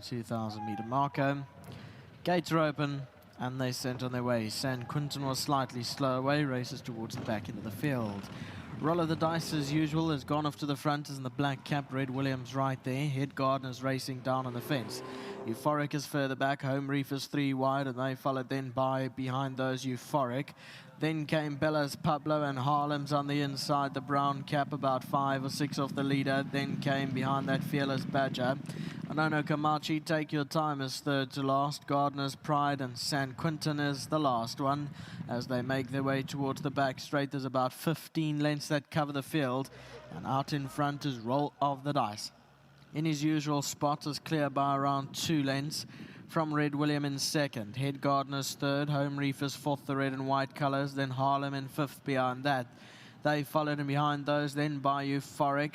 2,000-meter marker. Gates are open and they sent on their way. San Quintin was slightly slow away, races towards the back end of the field. Roll of the dice, as usual, has gone off to the front as in the black cap. Red Williams right there. Head Gardener's racing down on the fence. Euphoric is further back. Home Reef is 3 wide, and they followed then by behind those Euphoric. Then came Bella's Pablo and Harlem's on the inside. The brown cap about 5 or 6 off the leader. Then came behind that Fearless Badger. Anono Kamachi, Take Your Time is third to last. Gardener's Pride and San Quintin is the last one. As they make their way towards the back straight, there's about 15 lengths that cover the field. And out in front is Roll of the Dice. In his usual spot is clear by around 2 lengths from Red William in second. Head Gardener's third. Home Reef is fourth, the red and white colours. Then Harlem in fifth behind that. They followed him behind those, then by Euphoric.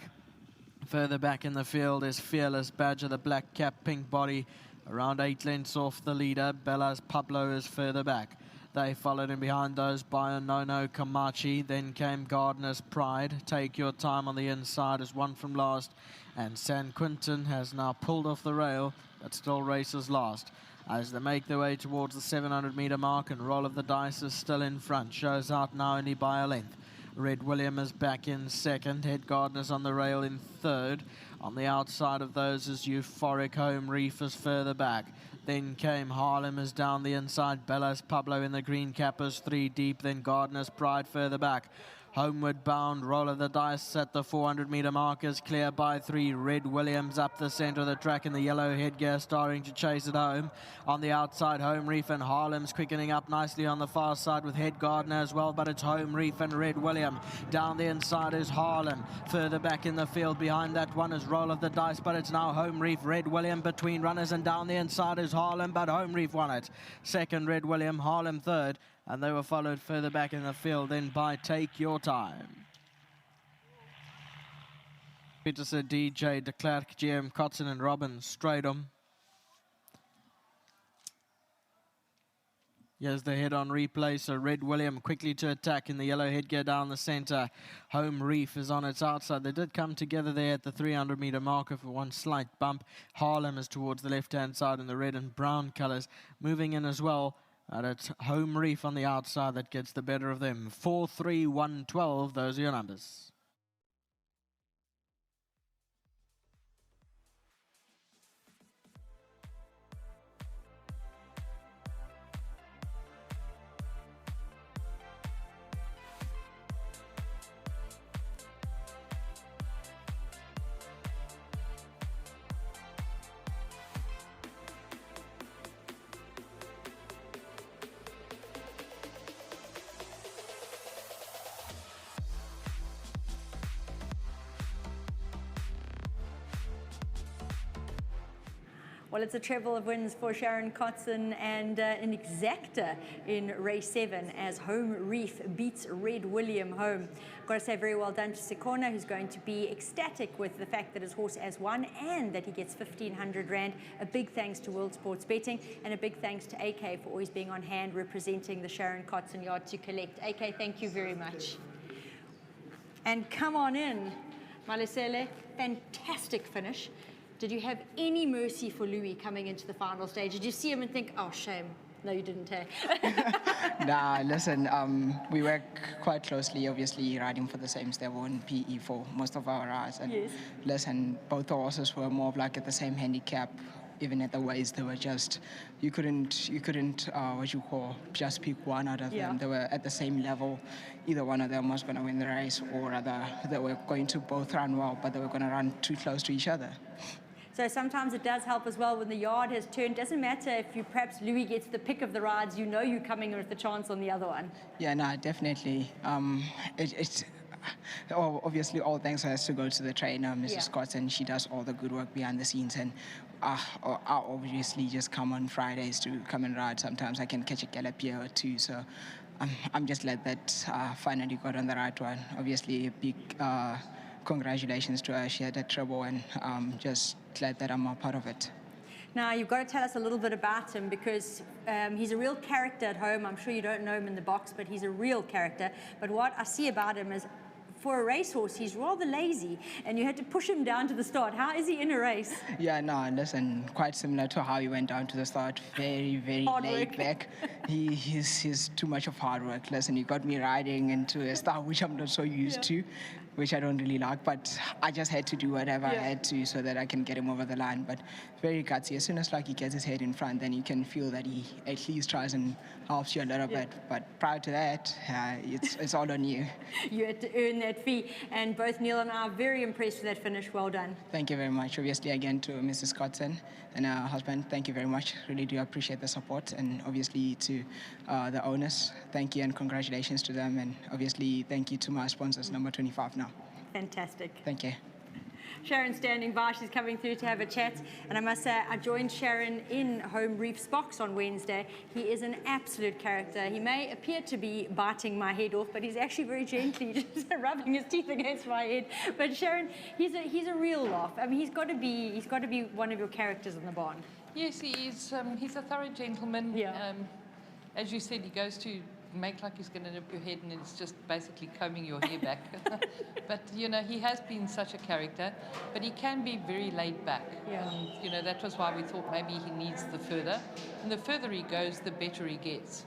Further back in the field is Fearless Badger, the black cap, pink body, around 8 lengths off the leader. Bella's Pablo is further back. They followed him behind those by Anono Kamachi. Then came Gardener's Pride. Take Your Time on the inside is one from last. And San Quintin has now pulled off the rail, but still races last. As they make their way towards the 700-meter mark, and Roll of the Dice is still in front. Shows out now only by a length. Red William is back in second. Head Gardener's on the rail in third. On the outside of those is Euphoric. Home Reef is further back. Then came Harlem is down the inside. Bella's Pablo in the green cap is 3 deep. Then Gardener's Pride further back. Homeward bound, Roll of the Dice at the 400-meter mark is clear by 3. Red Williams up the centre of the track in the yellow headgear, starting to chase it home. On the outside, Home Reef and Harlem's quickening up nicely on the far side with Head Gardener as well, but it's Home Reef and Red William. Down the inside is Harlem. Further back in the field behind that one is Roll of the Dice, but it's now Home Reef, Red William between runners, and down the inside is Harlem, but Home Reef won it. Second, Red William, Harlem third. And they were followed further back in the field then by Take Your Time. Peterson, DJ, de Klerk, GM, Kotson and Robin Stradom. Here's the head on replay, so Red William quickly to attack in the yellow headgear down the centre. Home Reef is on its outside. They did come together there at the 300-meter marker for one slight bump. Harlem is towards the left-hand side in the red and brown colours, moving in as well. And it's Home Reef on the outside that gets the better of them. 4, 3, 1, 12, those are your numbers. Well, it's a treble of wins for Sharon Kotson and an exacta in race 7 as Home Reef beats Red William home. Got to say very well done to Sekona, who's going to be ecstatic with the fact that his horse has won and that he gets 1,500 Rand. A big thanks to World Sports Betting and a big thanks to AK for always being on hand representing the Sharon Kotson yard to collect. AK, thank you very much. And come on in, Malesele, fantastic finish. Did you have any mercy for Louis coming into the final stage? Did you see him and think, oh, shame? No, you didn't, eh? Nah, listen, we work quite closely, obviously, riding for the same stable in PE for most of our rides. And yes. Listen, both the horses were more of like at the same handicap. Even at the weights, they were just, you couldn't, what you call, just pick one out of them. They were at the same level. Either one of them was going to win the race, or rather, they were going to both run well, but they were going to run too close to each other. So sometimes it does help as well when the yard has turned. Doesn't matter if you perhaps Louis gets the pick of the rides, you know you're coming with the chance on the other one. Yeah, no, definitely. Obviously all thanks has to go to the trainer, Mrs. Scott, and she does all the good work behind the scenes. And I obviously just come on Fridays to come and ride. Sometimes I can catch a gallop here or two. So I'm just glad that I finally got on the right one. Obviously a big congratulations to her. She had a trouble, and just glad that I'm a part of it. Now, you've got to tell us a little bit about him because he's a real character at home. I'm sure you don't know him in the box, but he's a real character. But what I see about him is for a racehorse, he's rather lazy, and you had to push him down to the start. How is he in a race? Yeah, no, listen, quite similar to how he went down to the start. Very, very Hard laid work. back. He's too much of hard work. Listen, he got me riding into a style which I'm not so used to, which I don't really like, but I just had to do whatever I had to so that I can get him over the line. But very gutsy. As soon as like he gets his head in front, then you can feel that he at least tries and helps you a little bit. But prior to that, it's all on you. You had to earn that fee, and both Neil and I are very impressed with that finish. Well done. Thank you very much. Obviously, again, to Mrs. Scottson and her husband, thank you very much. Really do appreciate the support. And obviously to the owners, thank you and congratulations to them. And obviously, thank you to my sponsors, number 25 now. Fantastic. Thank you. Sharon's standing by. She's coming through to have a chat. And I must say, I joined Sharon in Home Reef's box on Wednesday. He is an absolute character. He may appear to be biting my head off, but he's actually very gently just rubbing his teeth against my head. But Sharon, he's a real laugh. I mean, he's got to be one of your characters in the barn. Yes, he is. He's a thorough gentleman. Yeah. As you said, he goes to make like he's going to nip your head, and it's just basically combing your hair back. But, you know, he has been such a character, but he can be very laid back. Yeah. And, you know, that was why we thought maybe he needs the further. And the further he goes, the better he gets.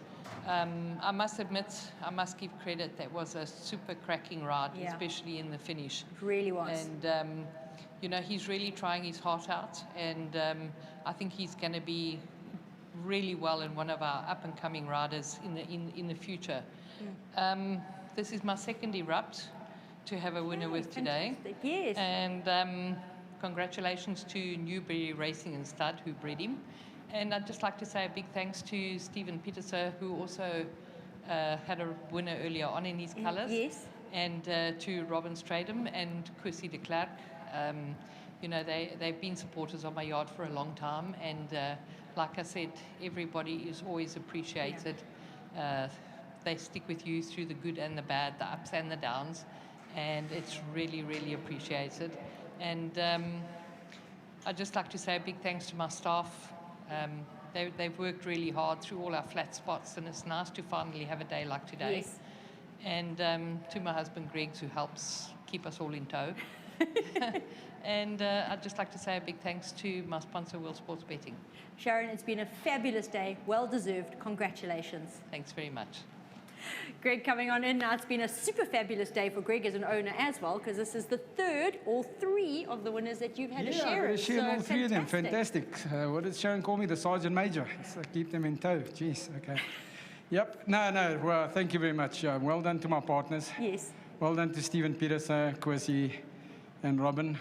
I must admit, I must give credit, that was a super cracking ride, especially in the finish. It really was. And, you know, he's really trying his heart out, and I think he's going to be really well and one of our up-and-coming riders in the future. This is my second erupt to have a winner with today. Yes. And congratulations to Newberry Racing and Stud, who bred him. And I'd just like to say a big thanks to Stephen Peterser, who also had a winner earlier on in his colours. Yes. And to Robin Stradham and Kwesi de Klerk. You know, they've been supporters of my yard for a long time, and like I said, everybody is always appreciated. They stick with you through the good and the bad, the ups and the downs, and it's really, really appreciated. And I'd just like to say a big thanks to my staff. They've worked really hard through all our flat spots, and it's nice to finally have a day like today. Yes. And to my husband Greg, who helps keep us all in tow. And I'd just like to say a big thanks to my sponsor, Will Sports Betting. Sharon, it's been a fabulous day. Well deserved. Congratulations. Thanks very much. Greg coming on in now. It's been a super fabulous day for Greg as an owner as well, because this is the third or three of the winners that you've had a share in. Yeah, all three of them. Fantastic. What did Sharon call me? The Sergeant Major. So keep them in tow. Jeez, okay. Yep. No. Well, thank you very much. Well done to my partners. Yes. Well done to Stephen Peterser, Kwesi, and Robin.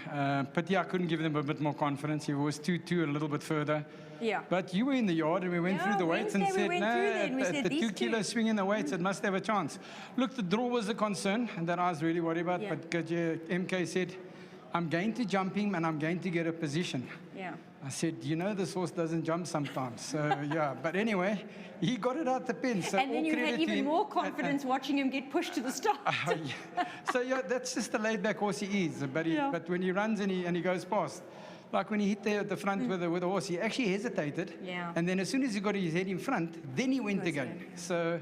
Pity I couldn't give them a bit more confidence. He was 2-2 a little bit further. Yeah. But you were in the yard, and we went through the weights and Wednesday we said, went through there and we at said the these 2 kilo swing in the weights, it must have a chance. Look, the draw was a concern, and that I was really worried about. Yeah. But MK said, I'm going to jump him, and I'm going to get a position. Yeah. I said, you know, this horse doesn't jump sometimes. So, yeah. But anyway, he got it out the pin. So And then you had even more And- confidence watching him get pushed to the start. yeah. So, yeah, that's just the laid-back horse he is. But, but when he runs and he goes past, like when he hit there at the front with the horse, he actually hesitated. Yeah. And then as soon as he got his head in front, then he went again. So,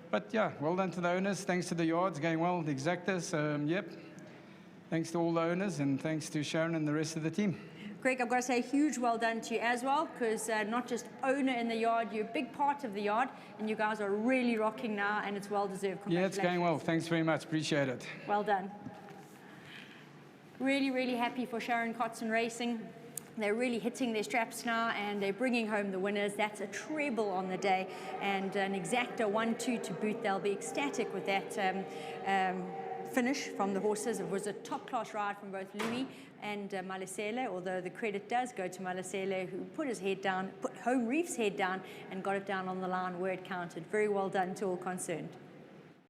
but, yeah, well done to the owners. Thanks to the yards, going well, the exactors. Yep. Thanks to all the owners, and thanks to Sharon and the rest of the team. Greg, I've got to say a huge well done to you as well, because not just owner in the yard, you're a big part of the yard, and you guys are really rocking now, and it's well deserved. Yeah, it's going well. Thanks very much. Appreciate it. Well done. Really, really happy for Sharon Kotzen Racing. They're really hitting their straps now, and they're bringing home the winners. That's a treble on the day, and an exacta 1-2 to boot. They'll be ecstatic with that finish from the horses. It was a top-class ride from both Louis and Malesele, although the credit does go to Malesele, who put his head down, put Home Reef's head down, and got it down on the line where it counted. Very well done to all concerned.